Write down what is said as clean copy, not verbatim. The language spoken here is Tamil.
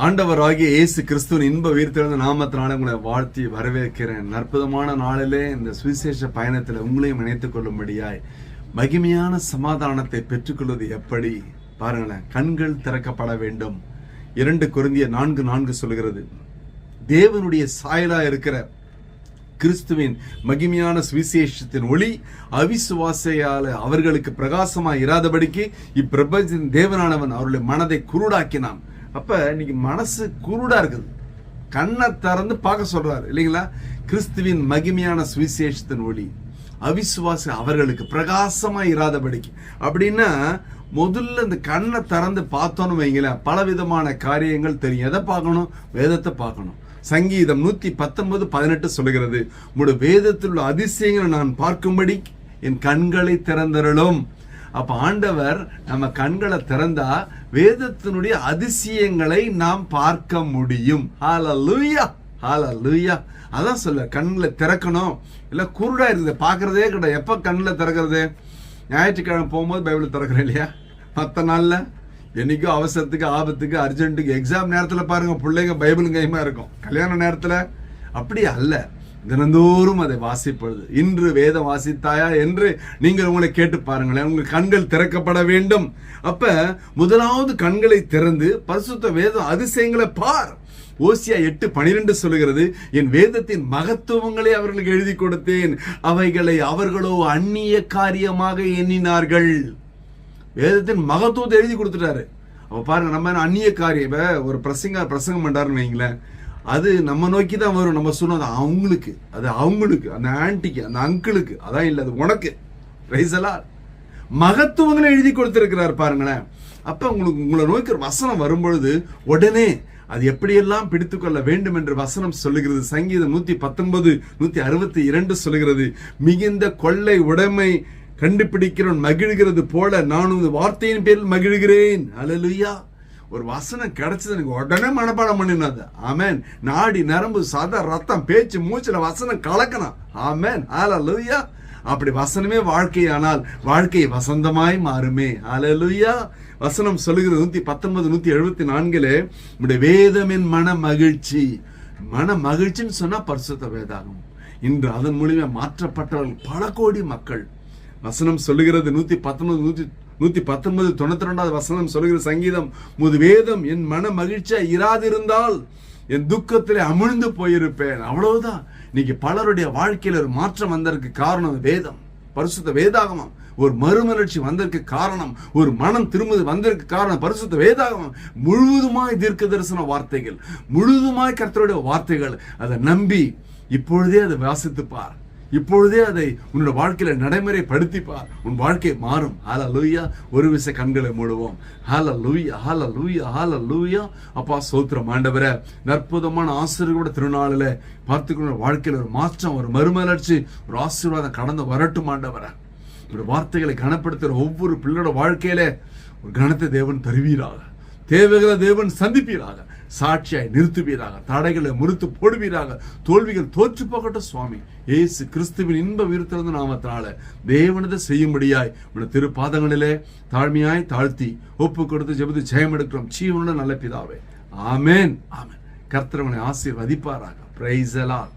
ஆண்டவராகிய இயேசு கிறிஸ்துவின் இன்ப உயிர்த்தெழுந்த நாமத்தினால உங்களை வாழ்த்தி வரவேற்கிறேன். அற்புதமான நாளிலே இந்த சுவிசேஷ பயணத்தில் உங்களையும் இணைத்துக் கொள்ளும்படியாய் மகிமையான சமாதானத்தை பெற்றுக்கொள்வது எப்படி பாருங்களேன். கண்கள் திறக்கப்பட வேண்டும். 2 கொரிந்தியர் 4:4 சொல்கிறது, தேவனுடைய சாயலா இருக்கிற கிறிஸ்துவின் மகிமையான சுவிசேஷத்தின் ஒளி அவிசுவாசையால அவர்களுக்கு பிரகாசமாய் இராதபடிக்கு இப்பிரபஞ்சத்தின் தேவனானவன் அவருடைய மனதை குருடாக்கினான். அப்ப இன்னைக்கு மனசு குருடா இருக்குது, கண்ணை திறந்து பார்க்க சொல்றாரு இல்லைங்களா. கிறிஸ்துவின் மகிமையான சுவிசேஷத்தின் ஒளி அவிசுவாசி அவர்களுக்கு பிரகாசமா இராதபடிக்கு அப்படின்னா, முதல்ல இந்த கண்ணை திறந்து பார்த்தோன்னு வைங்களேன், பலவிதமான காரியங்கள் தெரியும். எதை பார்க்கணும்? வேதத்தை பார்க்கணும். சங்கீதம் 119:18 சொல்லுகிறது, உங்களுடைய வேதத்தில் உள்ள அதிசயங்களை நான் பார்க்கும்படி என் கண்களை திறந்தருளும். அப்ப ஆண்டவர் நம்ம கண்களை திறந்தா வேதத்தினுடைய அதிசயங்களை நாம் பார்க்க முடியும். ஹல்லேலூயா, ஹல்லேலூயா. அதான் சொல்ல, கண்களை திறக்கணும். இல்ல குருடா இருக்குது, பாக்குறதே கிடையாது. எப்ப கண்ணில் திறக்கிறது? ஞாயிற்றுக்கிழமை போகும்போது பைபிள் திறக்கிறேன் இல்லையா? மற்ற நாள்ல என்னைக்கோ அவசரத்துக்கு, ஆபத்துக்கு, அர்ஜென்ட்டுக்கு, எக்ஸாம் நேரத்தில் பாருங்க பிள்ளைங்க பைபிள் கைமா இருக்கும். கல்யாண நேரத்தில் அப்படி அல்ல, தினந்தோறும் அதை வாசிப்பது. இன்று வேதம் வாசித்தாயா என்று நீங்கள் உங்களை கேட்டு பாருங்களேன். உங்கள் கண்கள் திறக்கப்பட வேண்டும். அப்ப முதலாவது கண்களை திறந்து பரிசுத்த வேதம் அதிசயங்களை பார். ஓசியா 8:12 சொல்லுகிறது, என் வேதத்தின் மகத்துவங்களை அவர்களுக்கு எழுதி கொடுத்தேன், அவைகளை அவர்களோ அந்நிய காரியமாக எண்ணினார்கள். வேதத்தின் மகத்துவத்தை எழுதி கொடுத்துட்டாரு. அப்ப பாருங்க, நம்ம அந்நிய காரியம். ஒரு பிரசங்கம் பண்றாருன்னு வைங்களேன், அது நம்ம நோக்கி தான் வரும். நம்ம சொன்னது அவங்களுக்கு, அது அவங்களுக்கு, அந்த ஆன்டிக்கு, அந்த அங்கிளுக்கு, அதான் இல்லை, அது உனக்கு. மகத்துவங்களை எழுதி கொடுத்திருக்கிறார் பாருங்களேன். அப்ப உங்களை நோக்கி வசனம் வரும்பொழுது உடனே அது எப்படியெல்லாம் பிடித்துக்கொள்ள வேண்டும் என்று வசனம் சொல்லுகிறது. சங்கீதம் 119:162 சொல்லுகிறது, மிகுந்த கொள்ளை உடைமை கண்டுபிடிக்கிறவன் மகிழ்கிறது போல நானும் வார்த்தையின் பேரில் மகிழ்கிறேன். அல்லேலூயா. ஒரு வசனம் கிடைச்சது எனக்கு உடனே மனப்பாடம் பண்ணினது. ஆமென். நாடி நரம்பு சத ரத்தம் பேச்சு மூச்சுல வசனம் கலக்கணும். ஆமென். அல்லேலூயா. அப்படி வசனமே வாழ்க்கையானால் வாழ்க்கை வசந்தமாய் மாறுமே. அல்லேலூயா. வசனம் சொல்லுகிறது 119:174, நம்முடைய வேதமின் மன மகிழ்ச்சி. மன மகிழ்ச்சின்னு சொன்னா பரிசுத்த வேதாகம். இன்று அதன் மூலியமா மாற்றப்பட்டவர்கள் பல கோடி மக்கள். வசனம் சொல்லுகிறது 119:92 வசனம் சொல்லுகிற சங்கீதம், முது வேதம் என் மன மகிழ்ச்சியா இராதிருந்தால் என் துக்கத்திலே அமிழ்ந்து போயிருப்பேன். அவ்வளவுதான். இன்னைக்கு பலருடைய வாழ்க்கையில ஒரு மாற்றம் வந்ததற்கு காரணம் வேதம், பரிசுத்த வேதாகமம். ஒரு மறுமலர்ச்சி வந்ததற்கு காரணம், ஒரு மனம் திரும்புவது வந்ததற்கு காரணம் பரிசுத்த வேதாகமம். முழுவதுமாய் தீர்க்க தரிசன வார்த்தைகள், முழுவதுமாய் கர்த்தருடைய வார்த்தைகள். அதை நம்பி இப்பொழுதே அதை வாசித்துப்பார். இப்பொழுதே அதை உன்னோட வாழ்க்கையில நடைமுறைப்படுத்திப்பார். உன் வாழ்க்கை மாறும். ஹல்லேலூயா. ஒரு விசை கண்களை மூடுவோம். ஹல்லேலூயா, ஹல்லேலூயா, ஹல்லேலூயா. அப்பா ஸ்தோத்திரம் ஆண்டவரே. அற்புதமான ஆசீர்வாத திருநாளில பார்த்துக்கொள்ள வாழ்க்கையில ஒரு மாற்றம், ஒரு மறுமலர்ச்சி, ஒரு ஆசீர்வாதம் கடந்து வரட்டும் ஆண்டவரே. உங்களுடைய வார்த்தைகளை கனப்படுத்துகிற ஒவ்வொரு பிள்ளையோட வாழ்க்கையில ஒரு கனத்தை தேவன் தருவீராக, தேவைகளை தேவன் சந்திப்பீராக, சாட்சியாய் நிறுத்துவீராக, தடைகளை முறித்து போடுவீராக, தோல்விகள் தோற்று போகட்டும் சுவாமி. இயேசு கிறிஸ்துவின் இன்ப உயிர்த்தெழுந்த நாமத்தினால தேவனதை செய்யும்படியாய் உடைய திருப்பாதங்களிலே தாழ்மையாய் தாழ்த்தி ஒப்பு கொடுத்து ஜெபித்து ஜெயம் எடுக்கிறோம் ஜீவனுள்ள நல்ல பிதாவே. ஆமென், ஆமென். கர்த்தர் உங்களை ஆசீர்வதிப்பாராக. Praise the Lord.